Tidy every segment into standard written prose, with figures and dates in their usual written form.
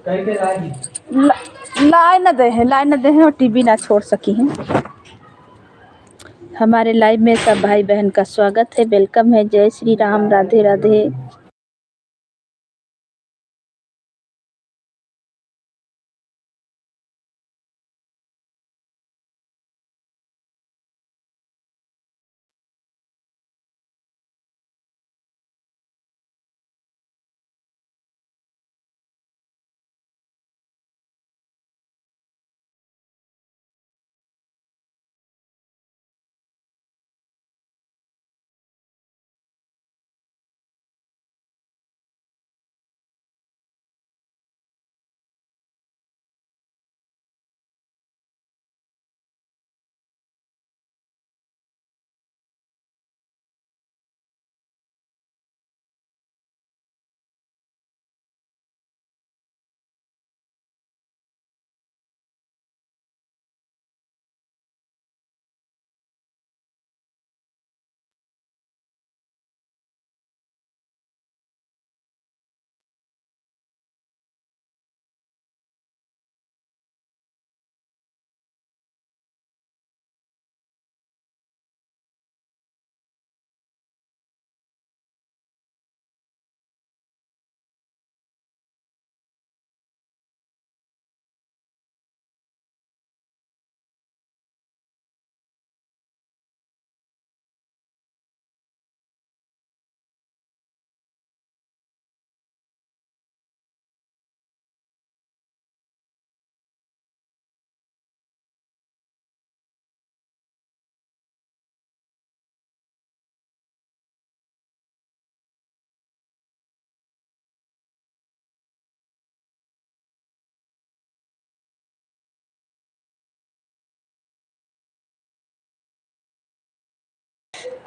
Line न दे है, line न दे है और टीवी ना छोड़ सकी हैं। हमारे लाइव में सब भाई बहन का स्वागत है, वेलकम है। जय श्री राम, राधे राधे।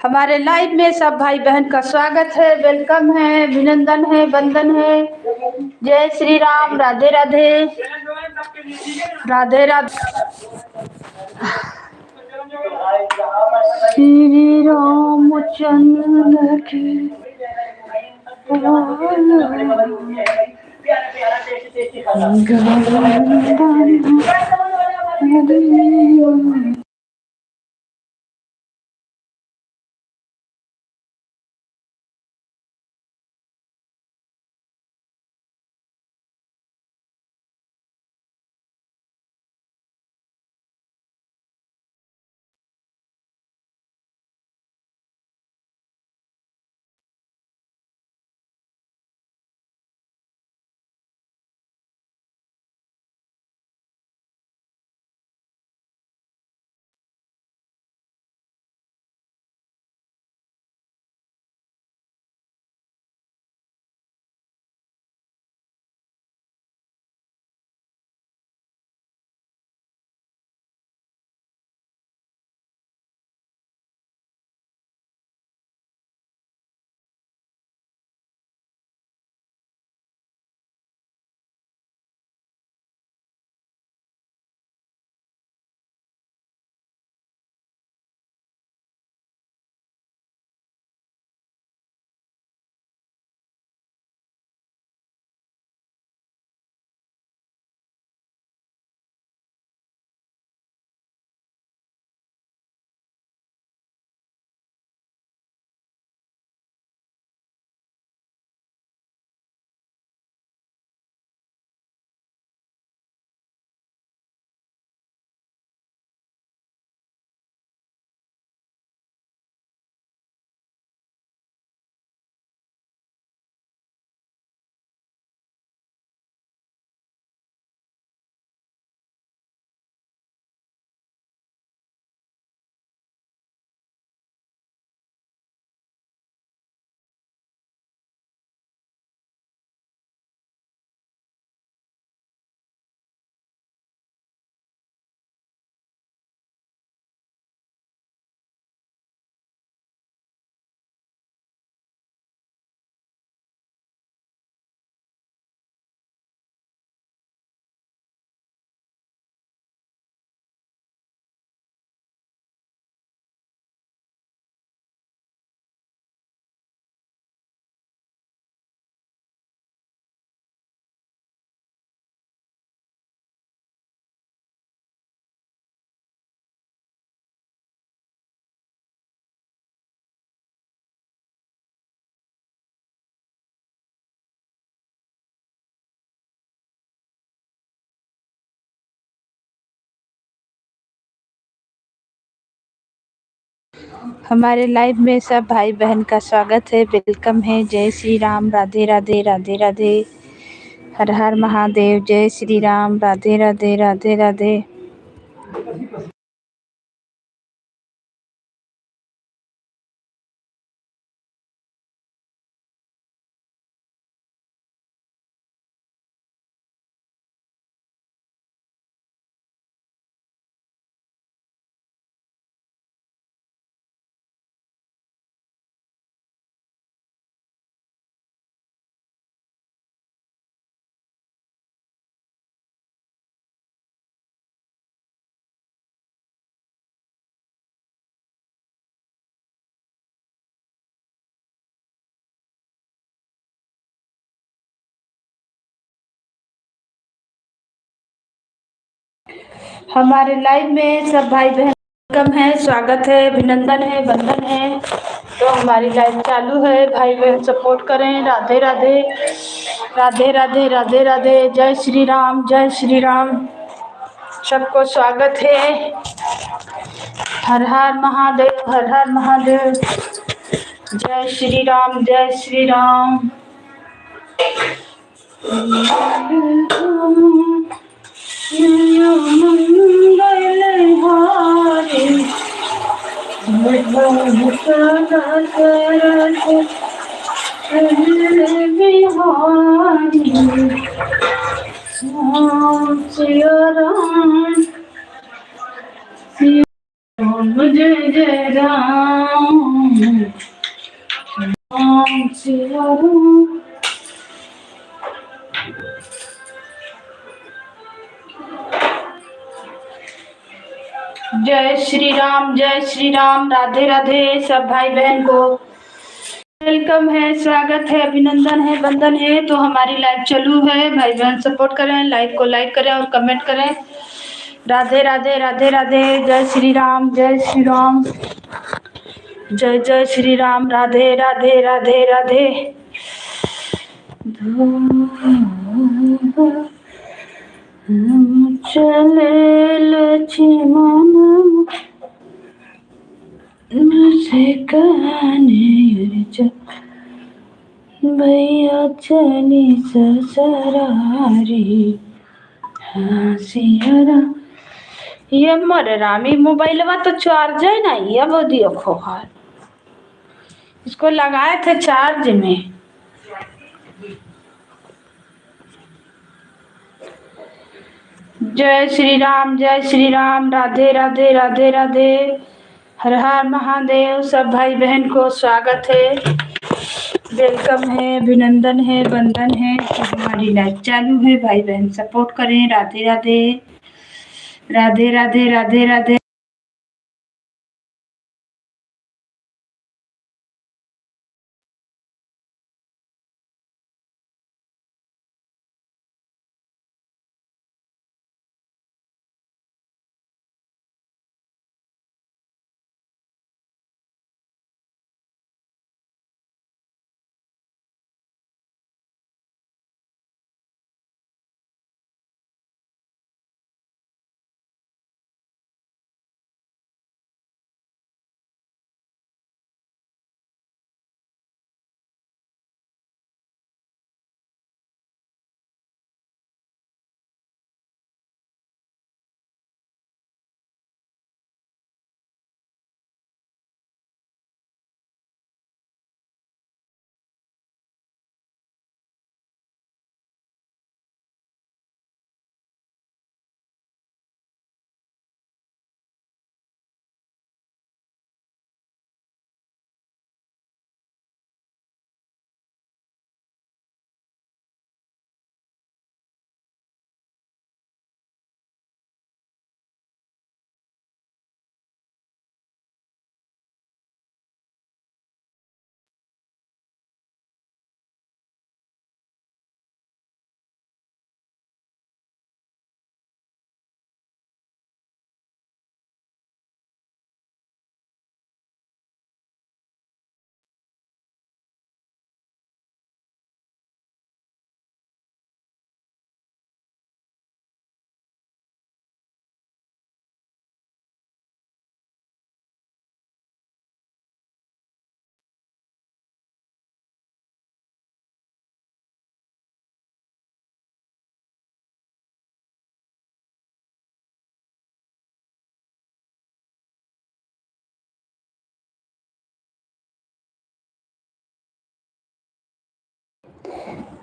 हमारे लाइव में सब भाई बहन का स्वागत है, वेलकम है, अभिनंदन है, वंदन है। जय श्री राम, राधे राधे, राधे राधे। श्री रामचंद्र की हमारे लाइव में सब भाई बहन का स्वागत है, वेलकम है। जय श्री राम, राधे राधे, राधे राधे, हर हर महादेव। जय श्री राम, राधे राधे, राधे राधे। हमारे लाइव में सब भाई बहन वेलकम है, स्वागत है, अभिनंदन है, वंदन है। तो हमारी लाइव चालू है, भाई बहन सपोर्ट करें। राधे राधे, राधे राधे, राधे राधे। जय श्री राम, जय श्री राम। सबको स्वागत है। हर हर महादेव, हर हर महादेव। जय श्री राम, जय श्री राम। जय जय राम, राम सिया राम। जय श्री राम, जय श्री राम, राधे राधे। सब भाई बहन को वेलकम है, स्वागत है, अभिनंदन है, वंदन है। तो हमारी लाइव चालू है, भाई बहन सपोर्ट करें, लाइव को लाइक करें और कमेंट करें। राधे राधे, राधे राधे। जय श्री राम, जय श्री राम, जय जय श्री राम। राधे राधे, राधे राधे। चले लक्ष्मण से कहने भैया चली ससुरारी। हाँ सियारा ये मर रामी मोबाइलवा तो चार्ज है ना, ये वो दियो खोखा। इसको लगाए थे चार्ज में। जय श्री राम, जय श्री राम, राधे राधे, राधे राधे, हर हर महादेव। सब भाई बहन को स्वागत है, वेलकम है, अभिनंदन है, वंदन है। तो हमारी लाइव चालू है, भाई बहन सपोर्ट करें। राधे राधे, राधे राधे, राधे राधे।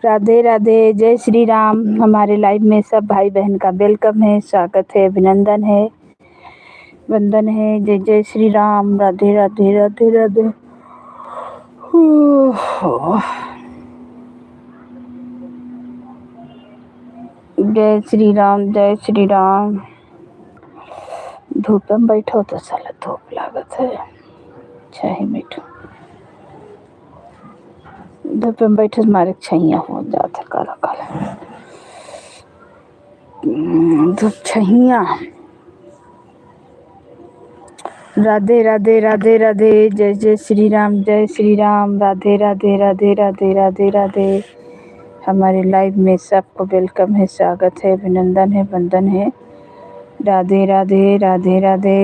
राधे राधे, जय श्री राम। हमारे लाइव में सब भाई बहन का वेलकम है, स्वागत है, अभिनंदन है, वंदन है। जय जय श्री राम। राधे राधे राधे राधे। जय श्री राम, जय श्री राम। धूप में बैठो तो साला धूप लागत है, छही बैठो धूप में बैठे मारे छैया हो जाता काला काला धूप छैया। राधे राधे राधे राधे, जय जय श्री राम, जय श्री राम। राधे राधे राधे राधे राधे राधे। हमारे लाइव में सबको वेलकम है, स्वागत है, अभिनंदन है, वंदन है। राधे राधे राधे राधे।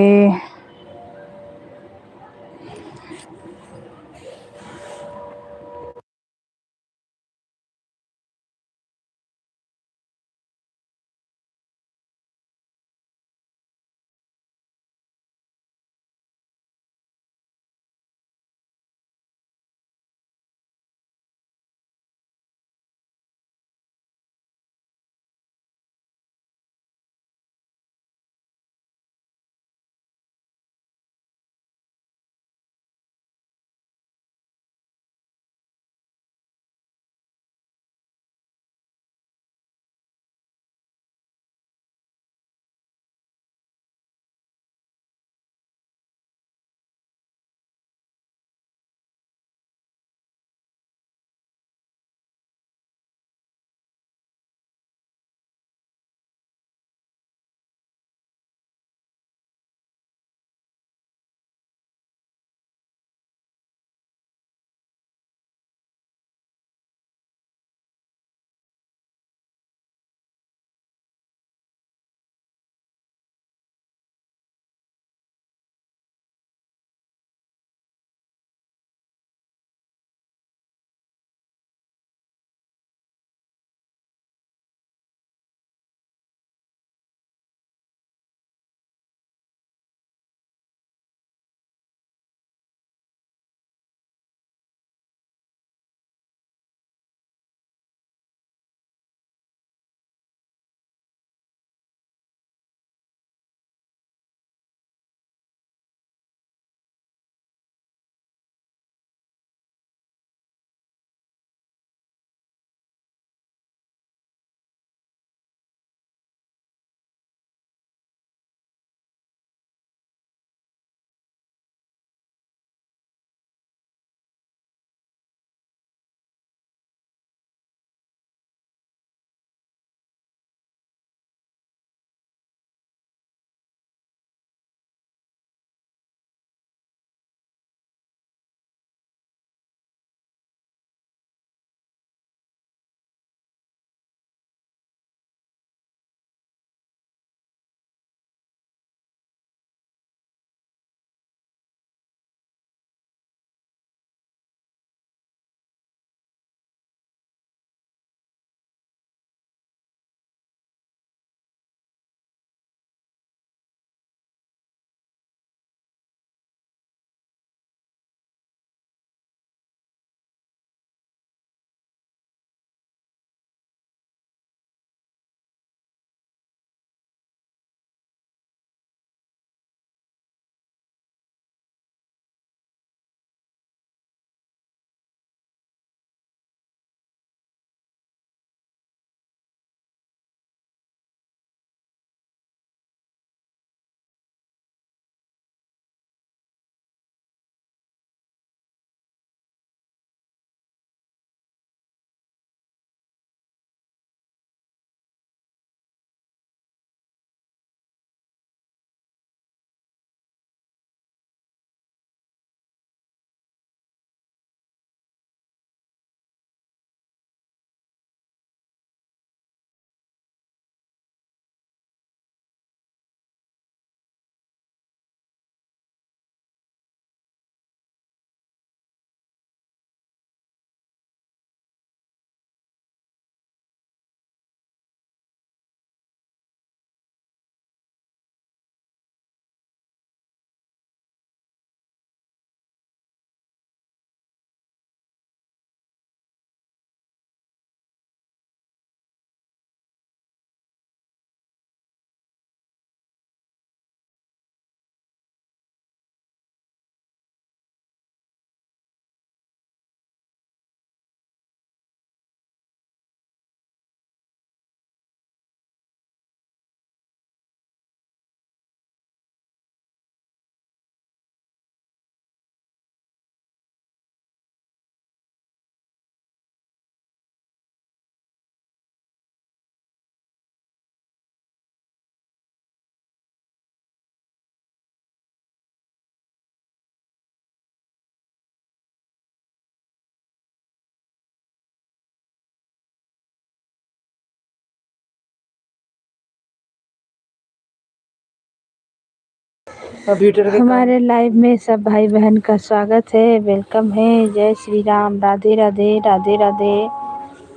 कंप्यूटर के हमारे लाइव में सब भाई बहन का स्वागत है, वेलकम है। जय श्री राम, राधे राधे, राधे राधे।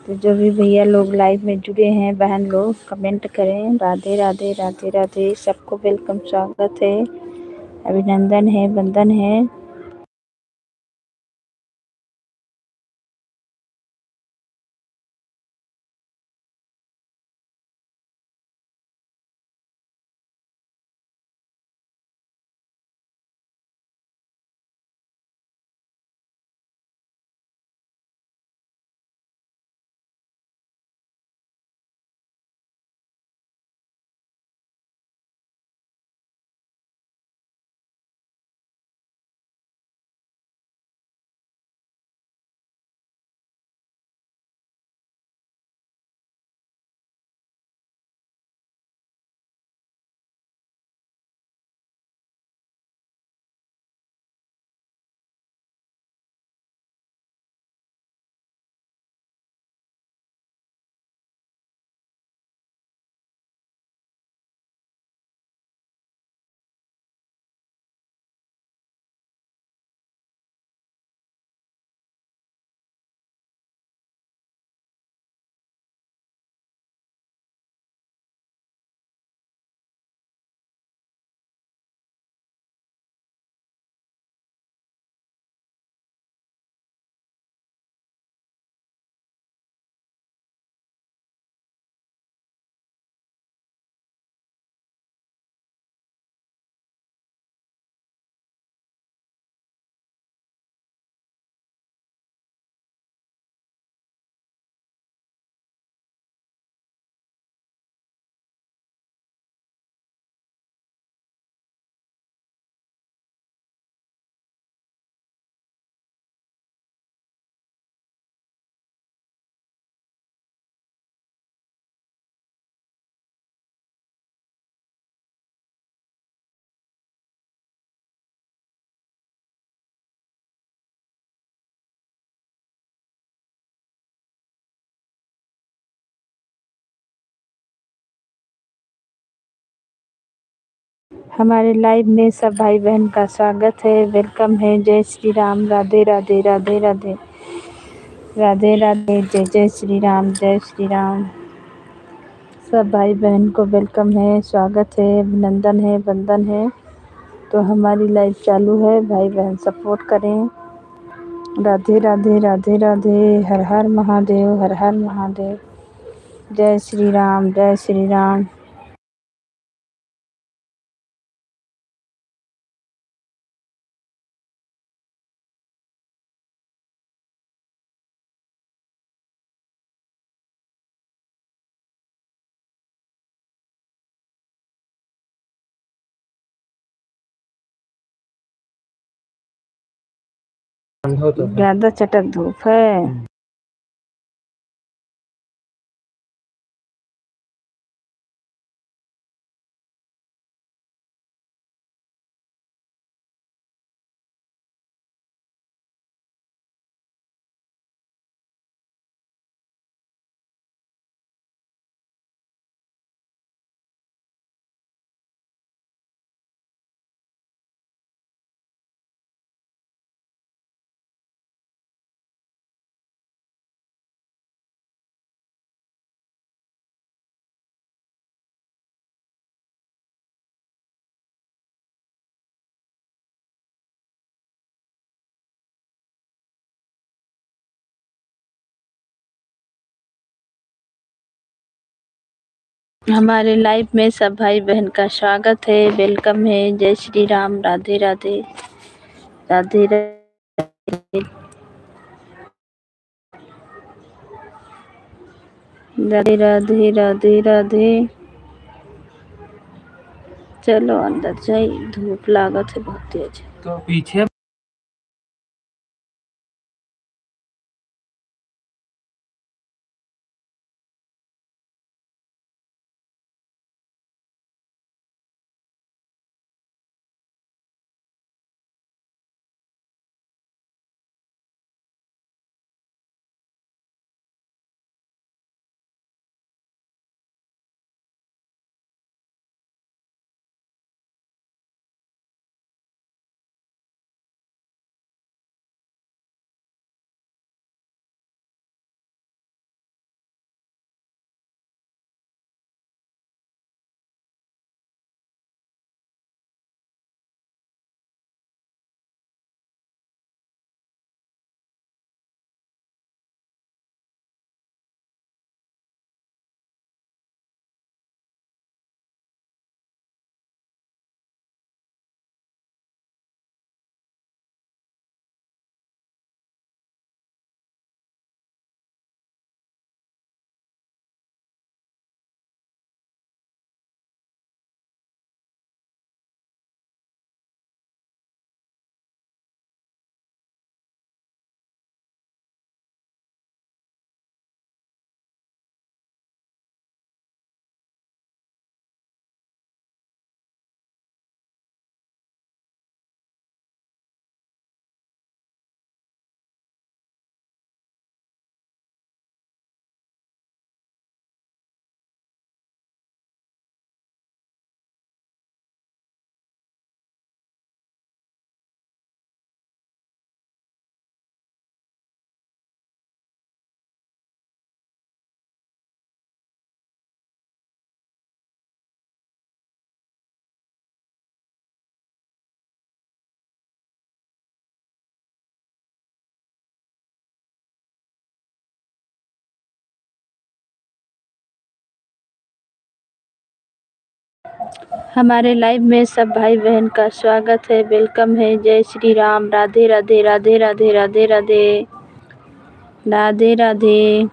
तो जो भी भैया लोग लाइव में जुड़े हैं, बहन लोग कमेंट करें, राधे राधे, राधे राधे। सबको वेलकम, स्वागत है, अभिनंदन है, वंदन है। हमारे लाइव में सब भाई बहन का स्वागत है, वेलकम है। जय श्री राम, राधे राधे, राधे राधे, राधे राधे। जय जय श्री राम, जय श्री राम। सब भाई बहन को वेलकम है, स्वागत है, अभिनंदन है, वंदन है। तो हमारी लाइव चालू है, भाई बहन सपोर्ट करें। राधे राधे, राधे राधे, हर हर महादेव, हर हर महादेव। जय श्री राम, जय श्री राम। ज़्यादा चटक धूप है। हमारे लाइव में सब भाई बहन का स्वागत है, वेलकम है। जय श्री राम, राधे राधे, राधे राधे, राधे राधे, राधे राधे। चलो अंदर जाइए, धूप लागत है बहुत तेज। तो पीछे हमारे लाइव में सब भाई बहन का स्वागत है, वेलकम है। जय श्री राम, राधे राधे, राधे राधे, राधे राधे, राधे राधे।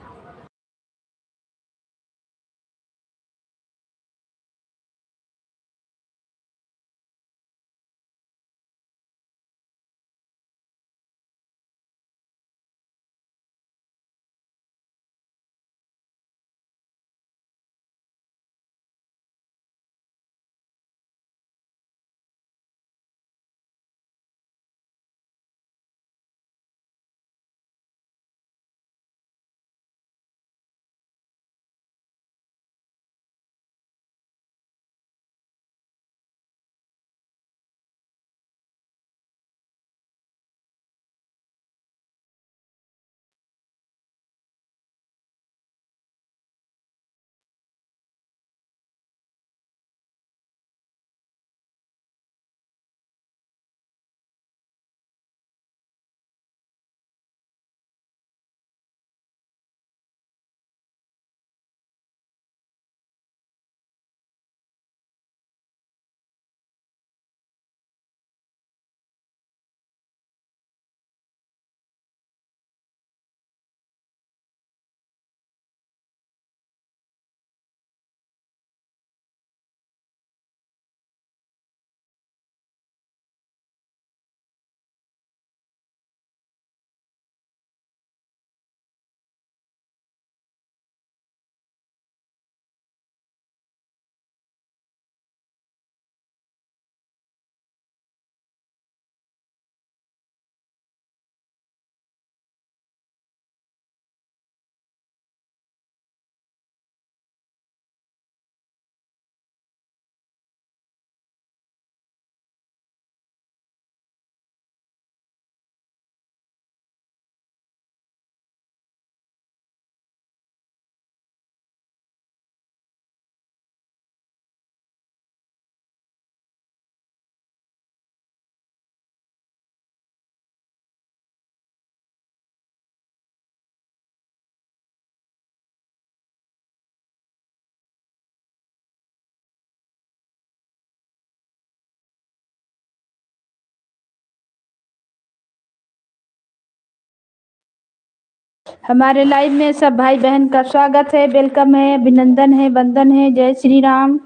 हमारे लाइव में सब भाई बहन का स्वागत है, वेलकम है, अभिनंदन है, वंदन है। जय श्री राम,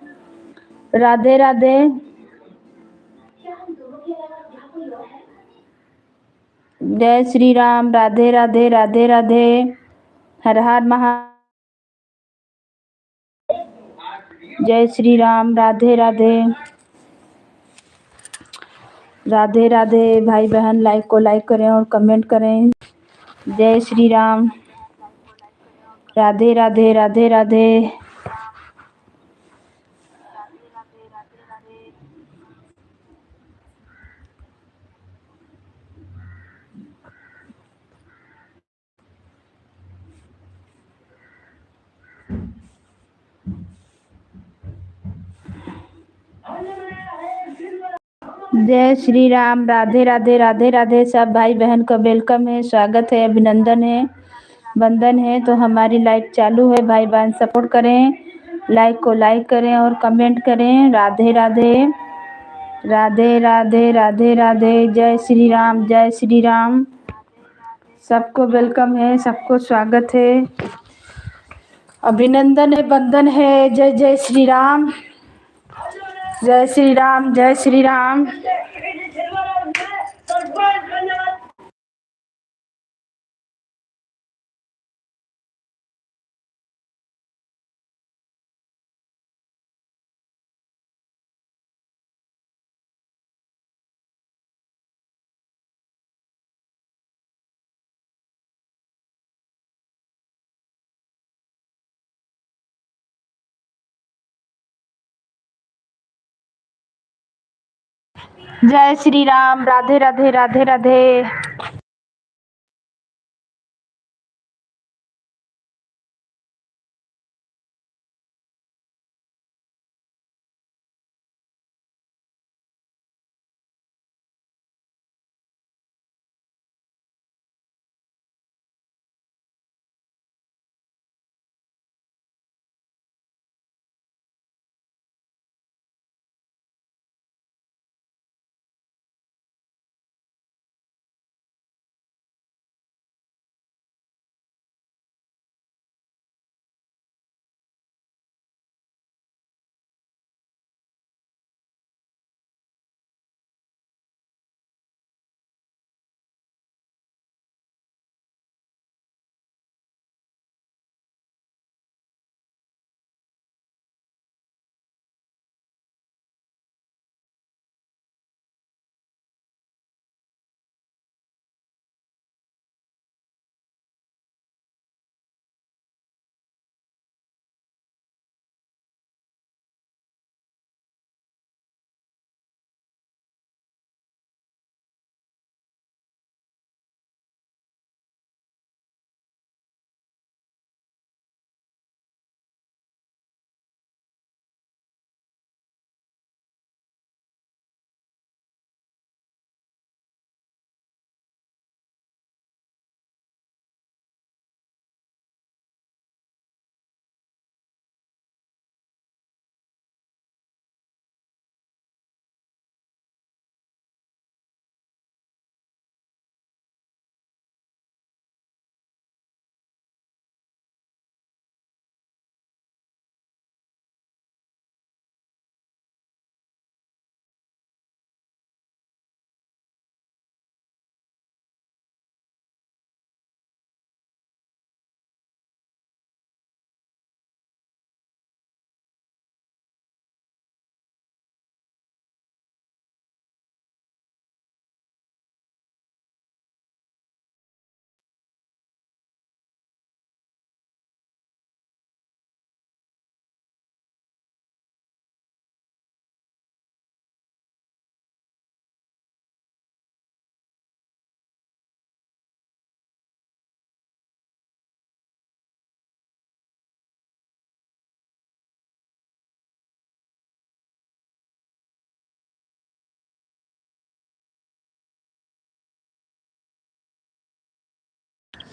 राधे राधे, जय श्री राम, राधे राधे, राधे राधे, हर हर महा, जय श्री राम, राधे राधे, राधे राधे। भाई बहन लाइक को लाइक करें और कमेंट करें। जय श्री राम, राधे राधे, राधे राधे। जय श्री राम, राधे राधे, राधे राधे। सब भाई बहन का वेलकम है, स्वागत है, अभिनंदन है, वंदन है। तो हमारी लाइव चालू है, भाई बहन सपोर्ट करें, लाइक को लाइक करें और कमेंट करें। राधे राधे, राधे राधे, राधे राधे, जय श्री राम, जय श्री राम। सबको वेलकम है, सबको स्वागत है, अभिनंदन है, वंदन है। जय जय श्री राम, जय श्री राम, जय श्री राम। जय श्री राम, राधे राधे, राधे राधे।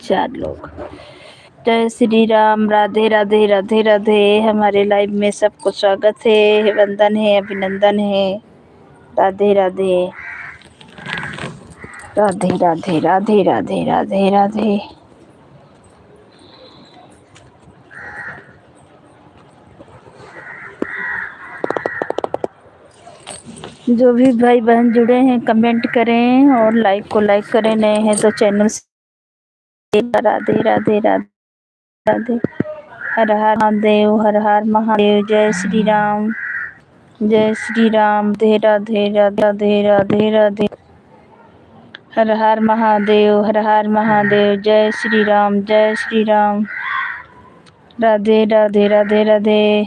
4 लोग। जय श्री राम, राधे राधे, राधे राधे। हमारे लाइव में सबको स्वागत है, वंदन है, अभिनंदन है। राधे राधे, राधे राधे, राधे राधे, राधे राधे। जो भी भाई बहन जुड़े हैं कमेंट करें और लाइव को लाइक करें, नए हैं तो चैनल से। राधे राधे, राधे राधे। हर हर महादेव, हर हर महादेव। जय श्री राम, जय श्री राम। राधे राधे, राधे राधे, राधे। हर हर महादेव, हर हर महादेव। जय श्री राम, जय श्री राम। राधे राधे, राधे राधे।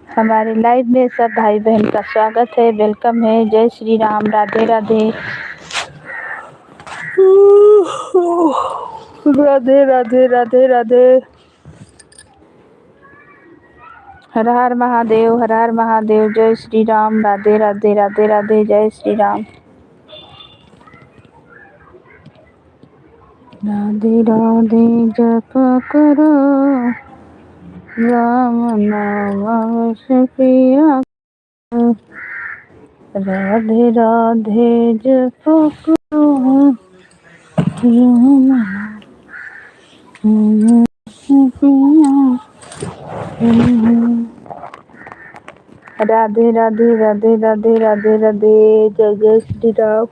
हमारे लाइव में सब भाई बहन का स्वागत है, वेलकम है। जय श्री राम, राधे राधे। राधे राधे, राधे राधे। हर हर महादेव, हर हर महादेव। जय श्री राम, राधे राधे, राधे राधे। जय श्री राम। राधे राधे जप करो, राम नाम अवश्य पिया। राधे राधे जप करो, राम नाम अवश्य पिया। राधे राधे, राधे राधे, राधे राधे। जय जय श्री राम।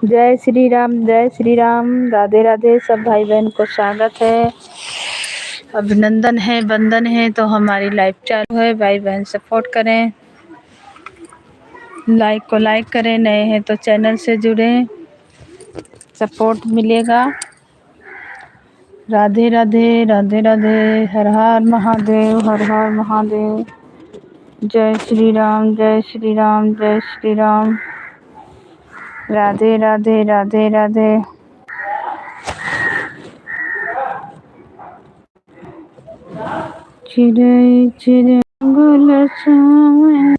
जय श्री राम, जय श्री राम। राधे राधे। सब भाई बहन को स्वागत है, अभिनंदन है, वंदन है। तो हमारी लाइव चालू है, भाई बहन सपोर्ट करें, लाइक को लाइक करें, नए हैं तो चैनल से जुड़ें, सपोर्ट मिलेगा। राधे राधे, राधे राधे। हर हर महादेव, हर हर महादेव। जय श्री राम, जय श्री राम, जय श्री राम। राधे राधे, राधे राधे। चिड़ै चिड़ै गुल छावे।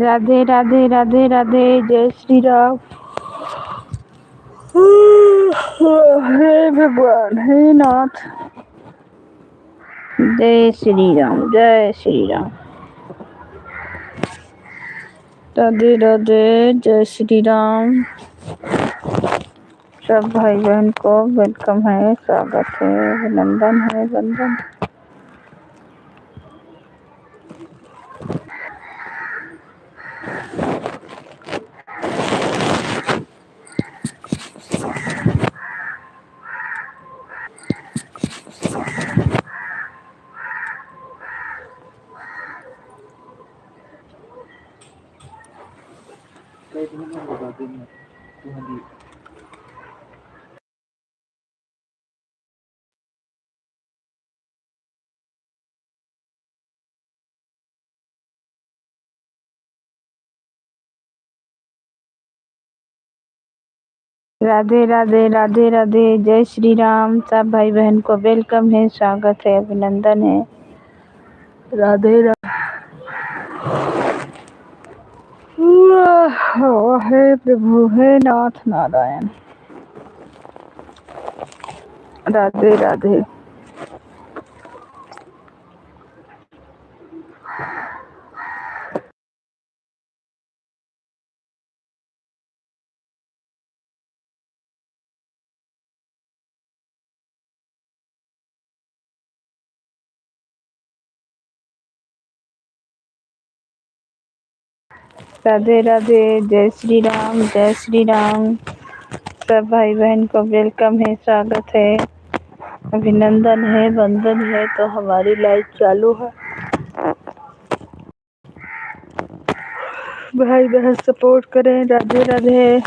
राधे राधे, राधे राधे। जय श्री राम। हे भगवान, हे नाथ। जय श्री राम, जय श्री राम। राधे राधे, जय श्री राम। सब भाई बहन को वेलकम है, स्वागत है, अभिनंदन है, वंदन। राधे राधे राधे राधे, जय श्री राम। सब भाई बहन को वेलकम है, स्वागत है, अभिनंदन है। राधे राधे। हे प्रभु, हे नाथ नारायण। राधे राधे। राधे राधे, जय श्री राम, जय श्री राम। सब भाई बहन को वेलकम है, स्वागत है, अभिनंदन है, वंदन है। तो हमारी लाइव चालू है। भाई बहन सपोर्ट करें। राधे राधे।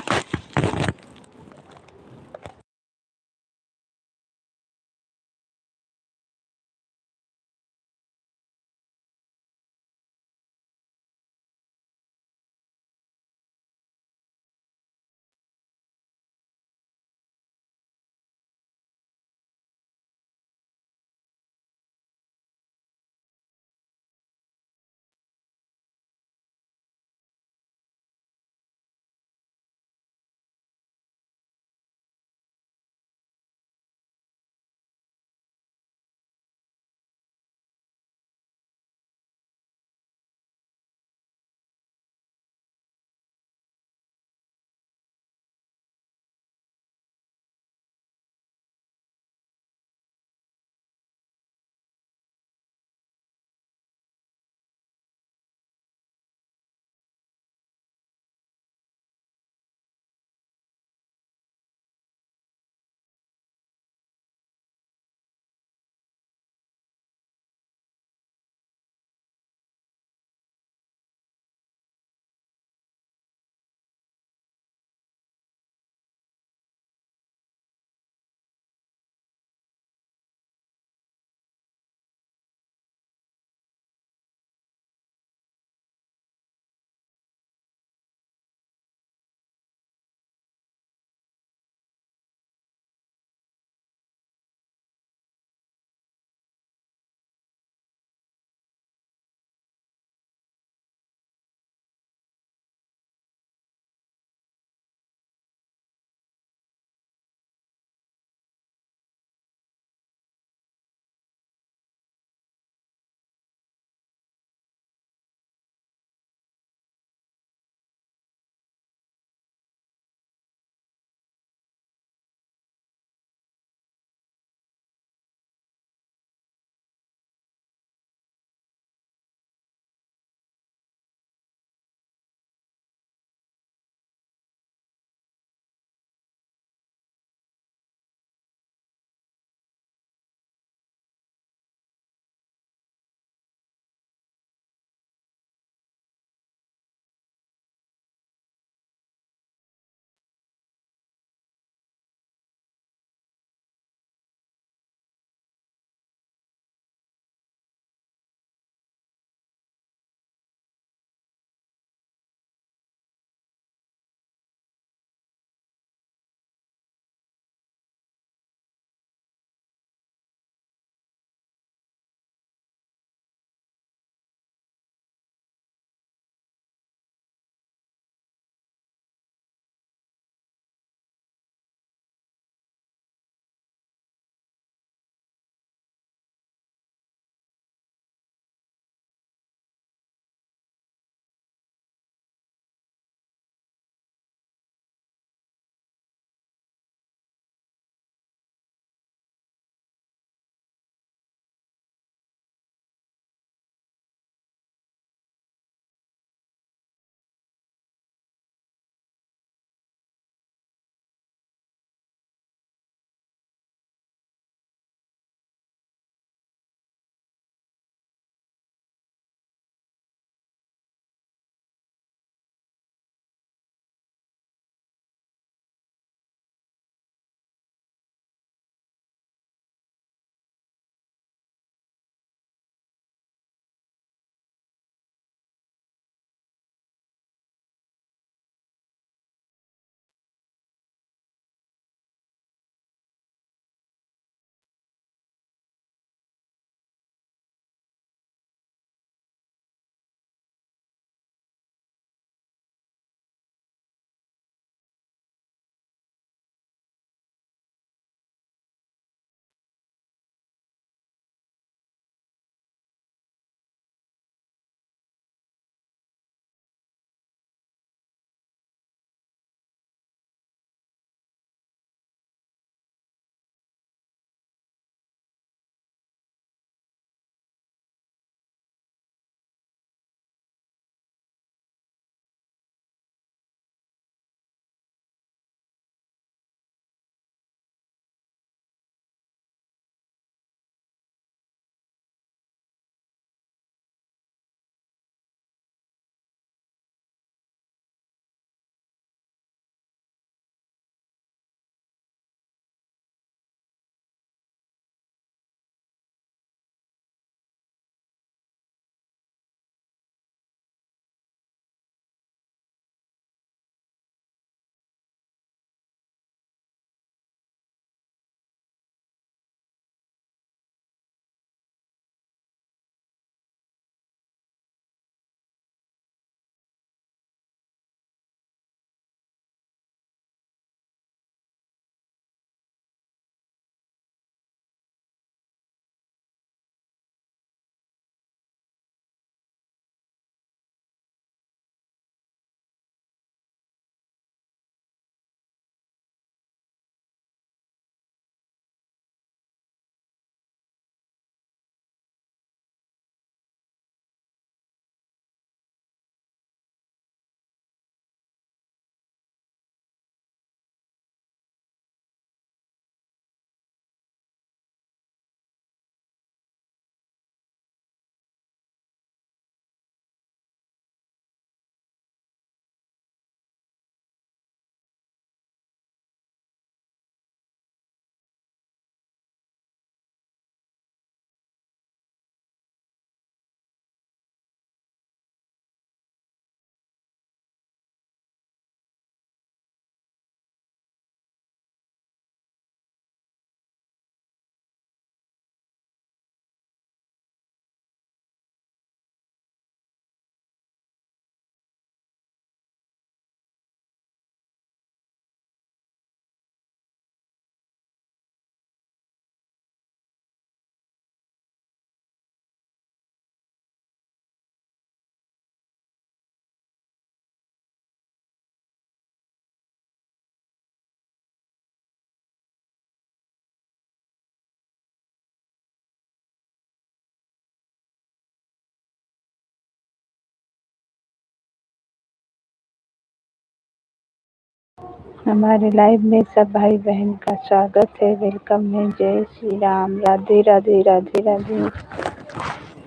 हमारे लाइव में सब भाई बहन का स्वागत है, वेलकम है। जय श्री राम, राधे राधे राधे राधे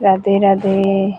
राधे राधे।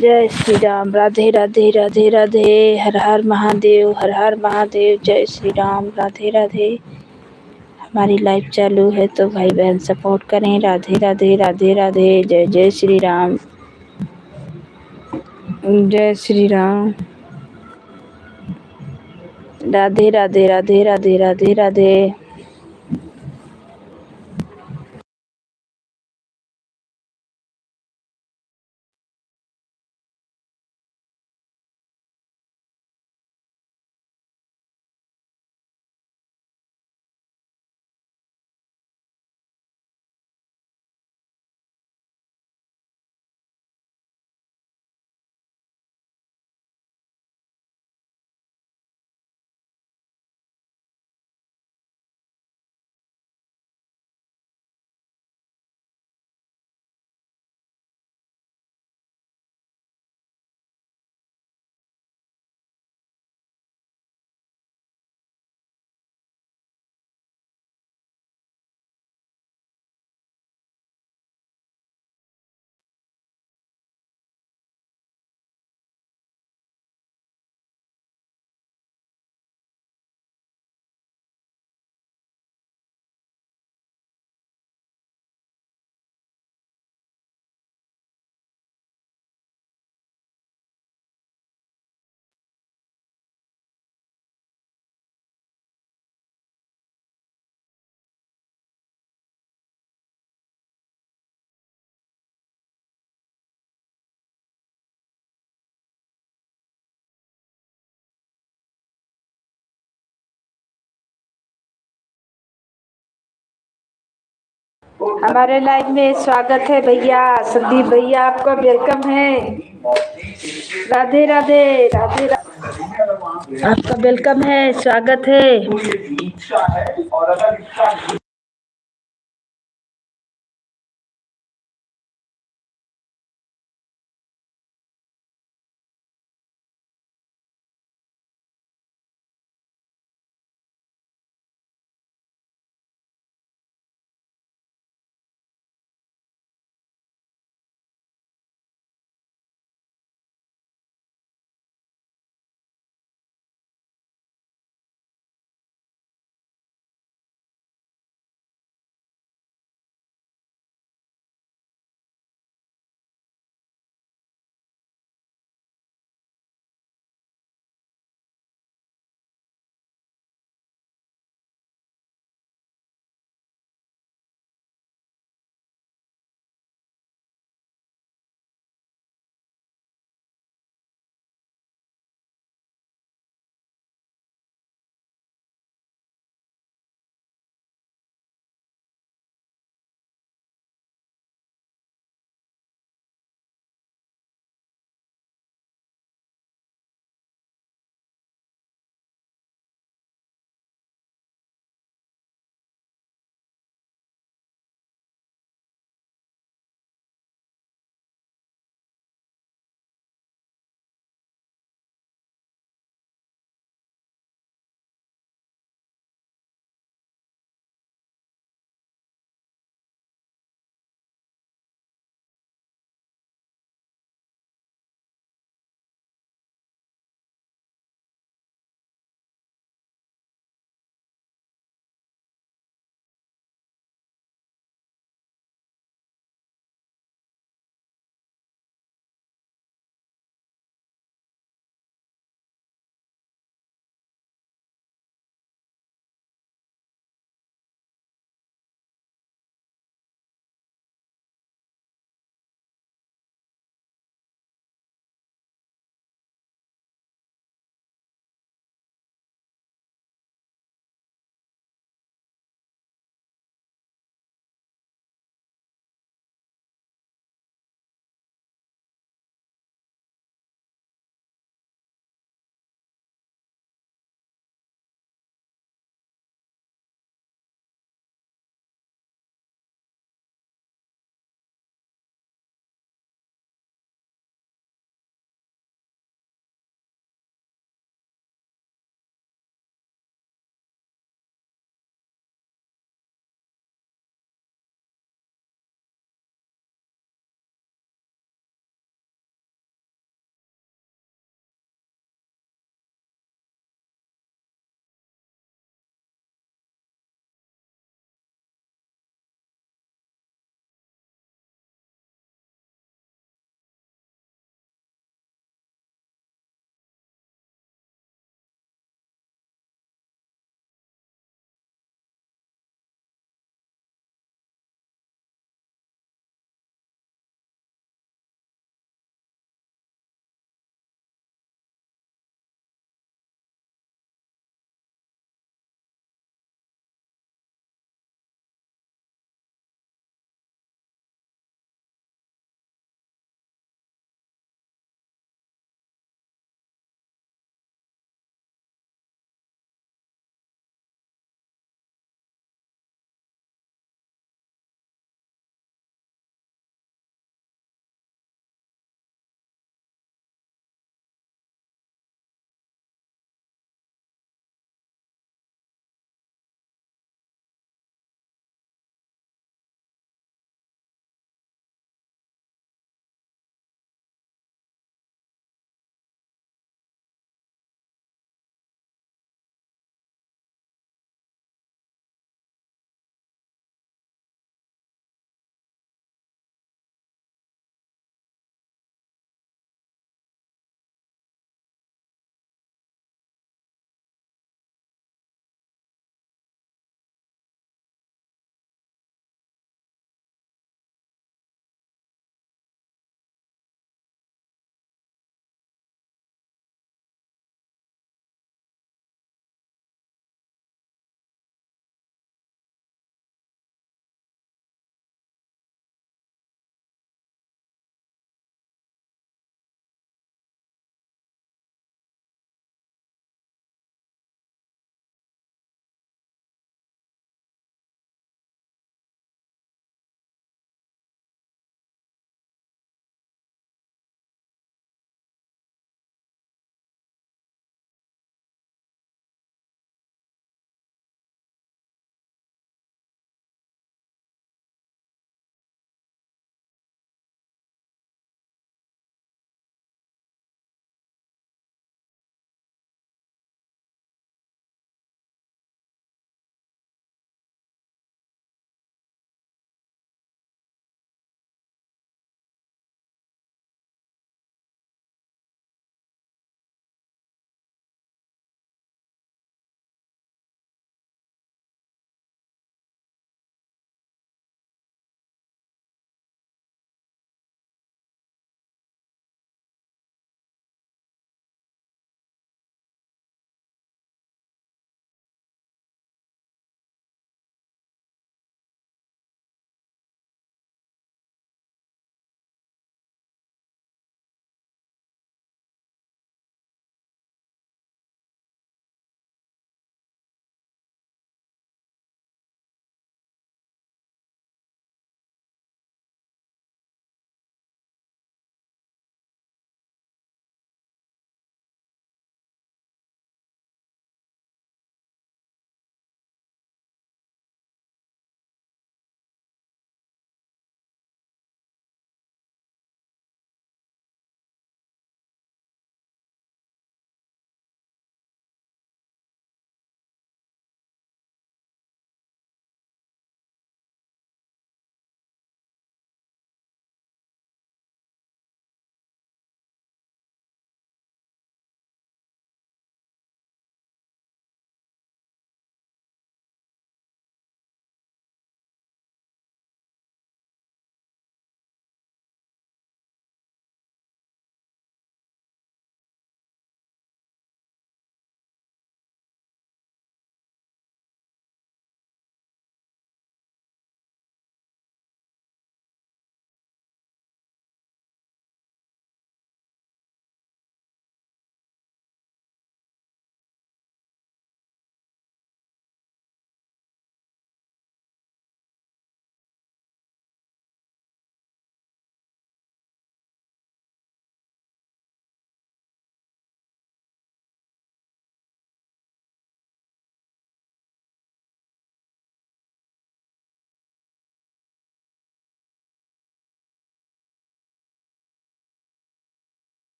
जय श्री राम, राधे राधे राधे राधे। हर हर महादेव, हर हर महादेव। जय श्री राम, राधे राधे। हमारी लाइफ चालू है तो भाई बहन सपोर्ट करें। राधे राधे राधे राधे। जय जय श्री राम, जय श्री राम। राधे राधे राधे राधे राधे राधे। हमारे लाइव में स्वागत है भैया, संदीप भैया आपका वेलकम है। राधे राधे राधे राधे, आपका वेलकम है, स्वागत है।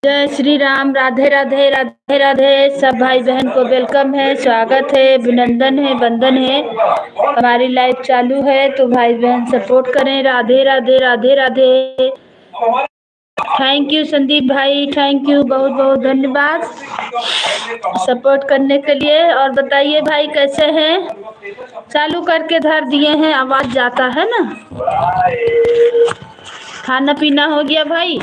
जय श्री राम। राधे राधे राधे राधे। सब भाई बहन को वेलकम है, स्वागत है, अभिनंदन है, वंदन है। हमारी लाइव चालू है तो भाई बहन सपोर्ट करें। राधे राधे राधे राधे। थैंक यू संदीप भाई, थैंक यू, बहुत बहुत धन्यवाद सपोर्ट करने के लिए। और बताइए भाई कैसे हैं? चालू करके धर दिए हैं, आवाज जाता है ना। खाना पीना हो गया भाई?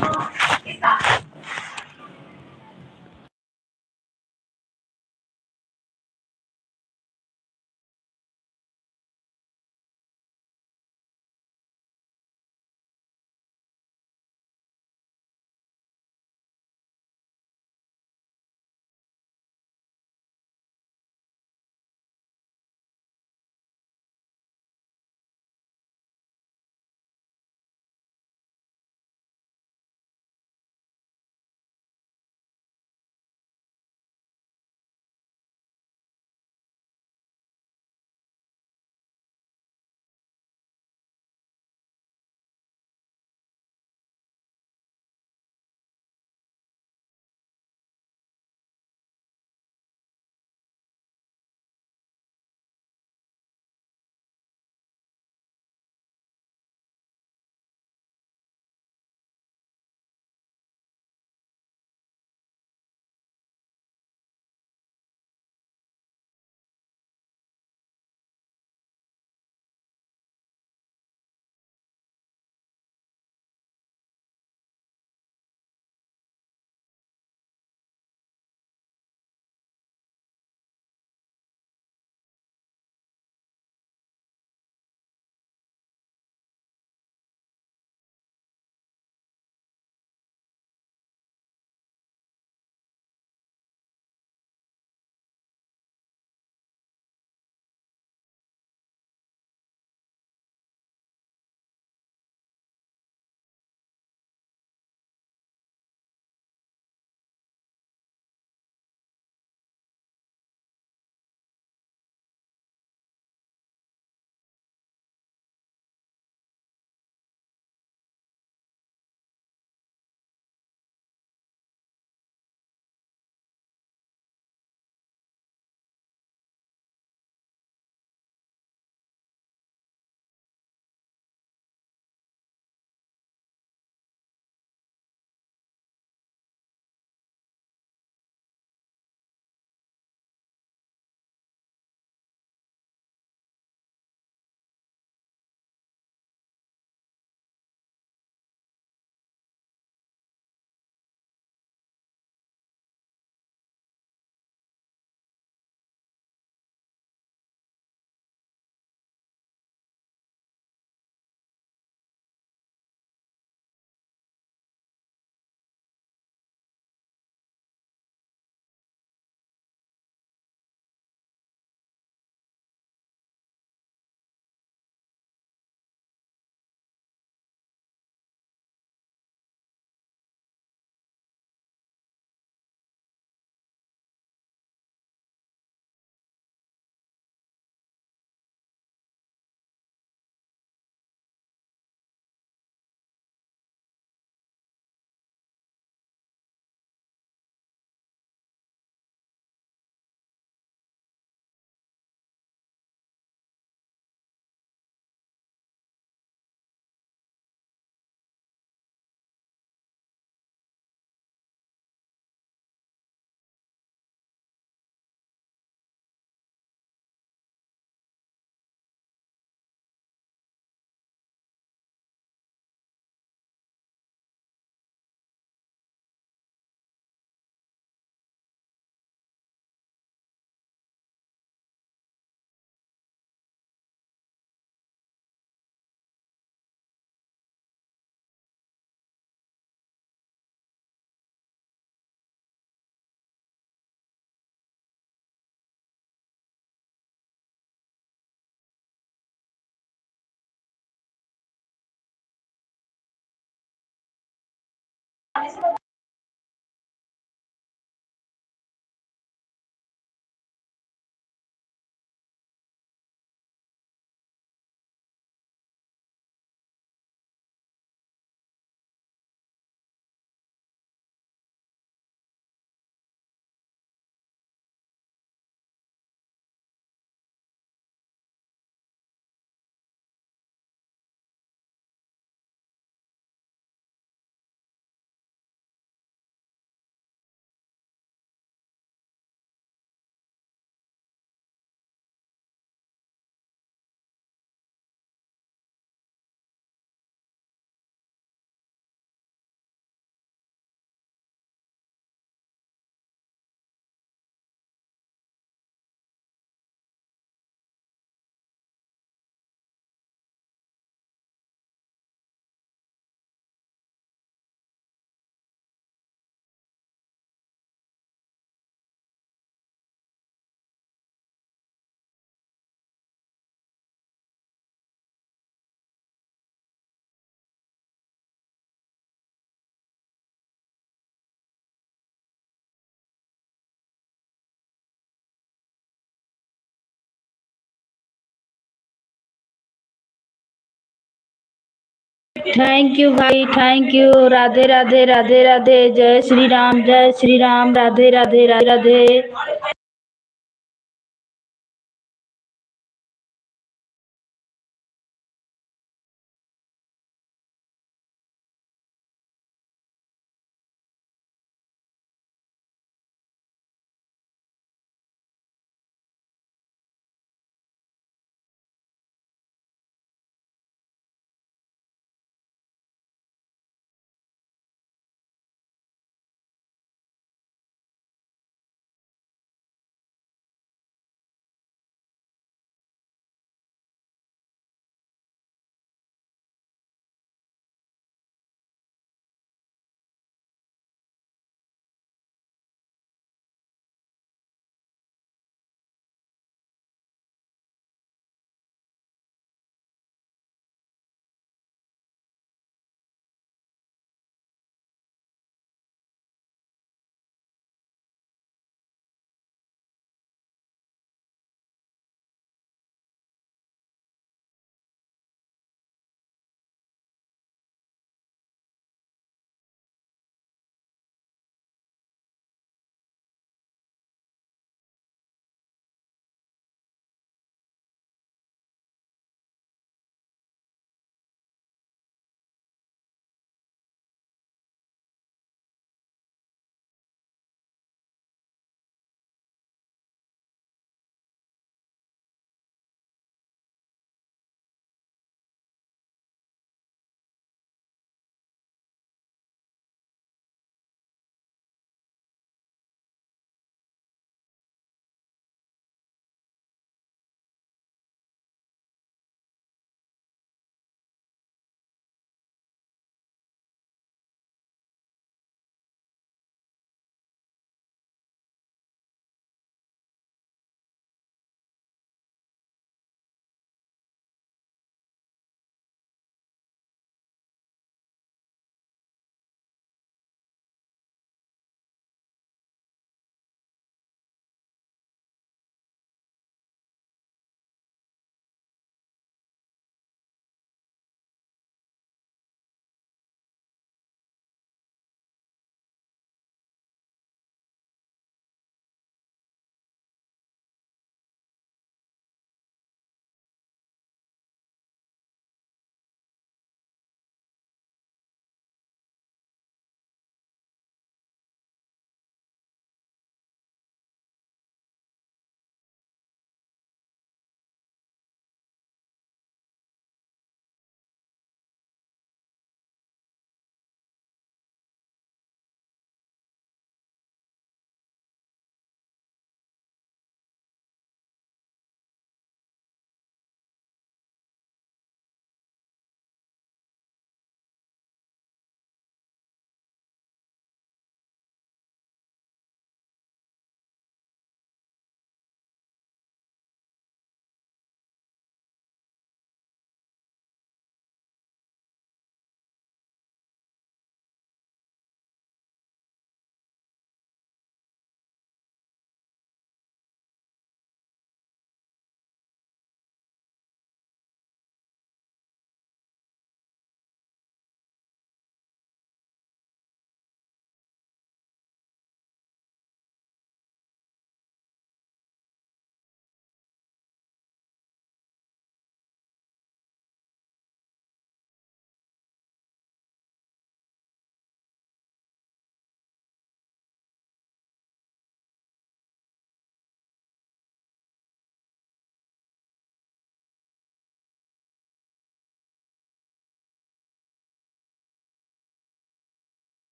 थैंक यू भाई, थैंक यू। राधे राधे, राधे राधे, जय श्री राम, जय श्री राम, राधे राधे, राधे राधे।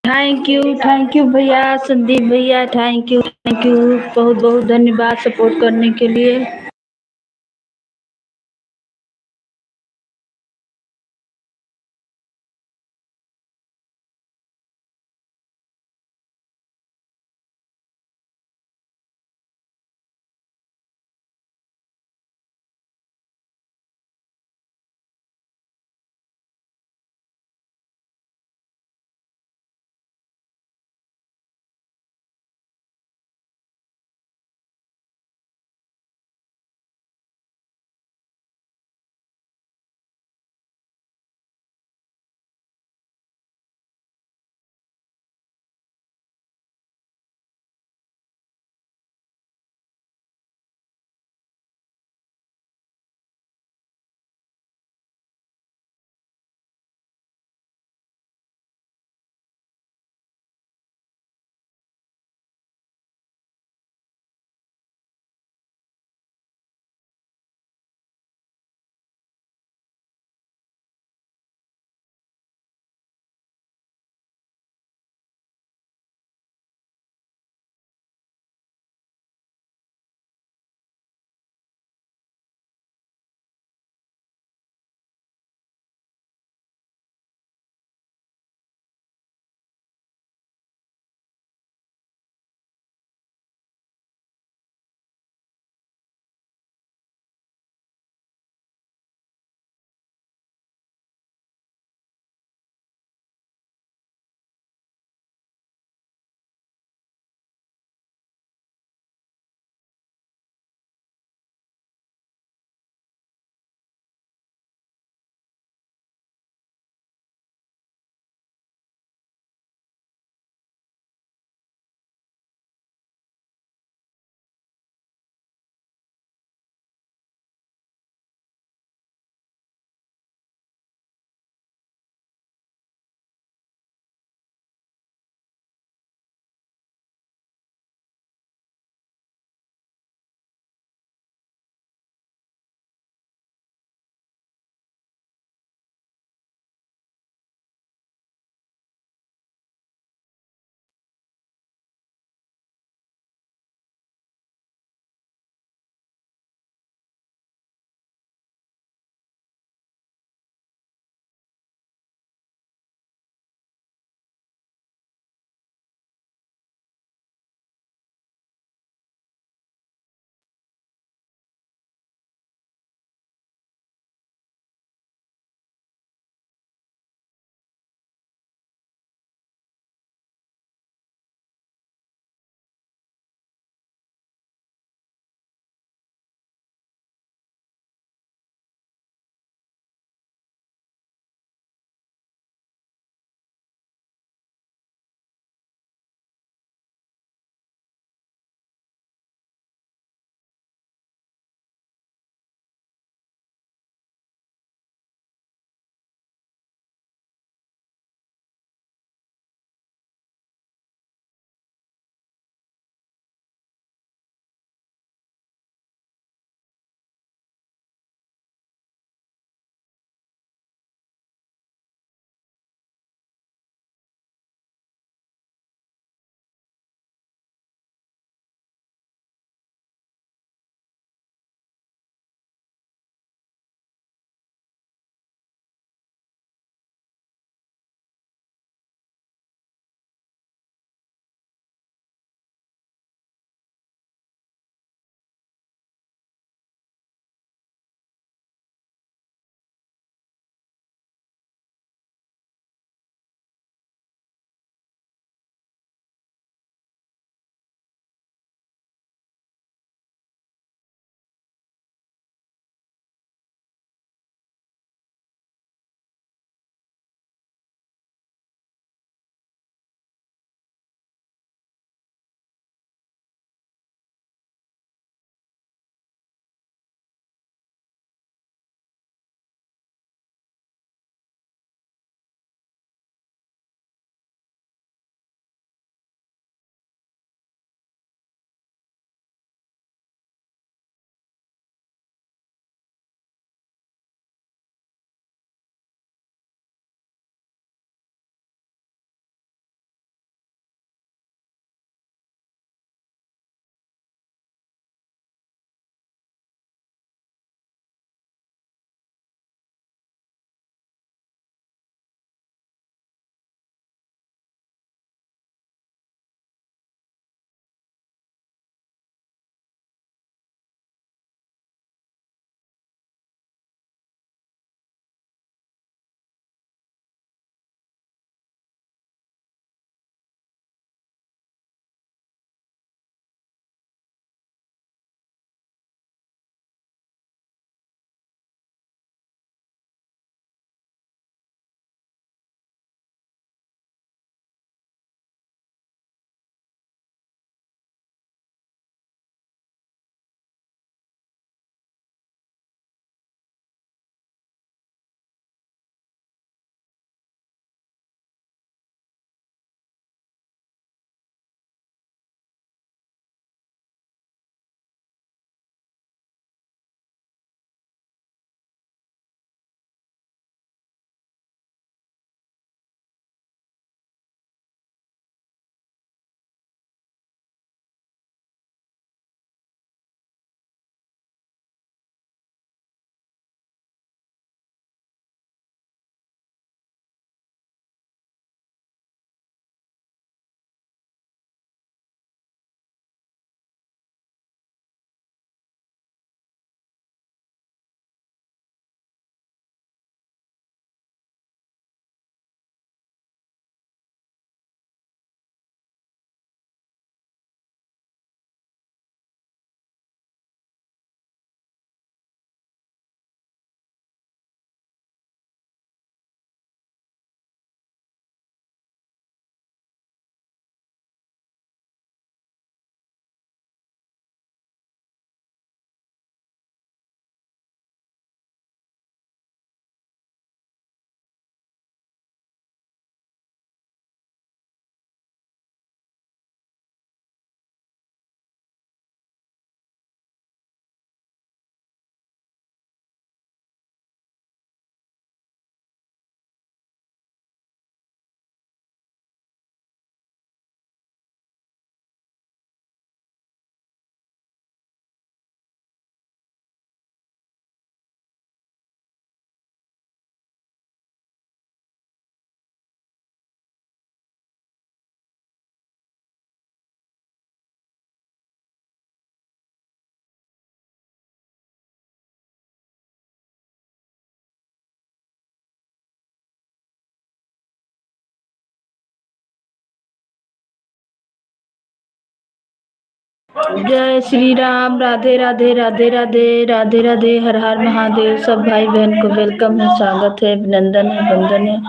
थैंक यू भैया, संदीप भैया, थैंक यू, बहुत बहुत धन्यवाद सपोर्ट करने के लिए। जय श्री राम, राधे राधे, राधे राधे, राधे राधे, हर हर महादेव। सब भाई बहन को वेलकम है, स्वागत है, अभिनंदन है, वंदन है।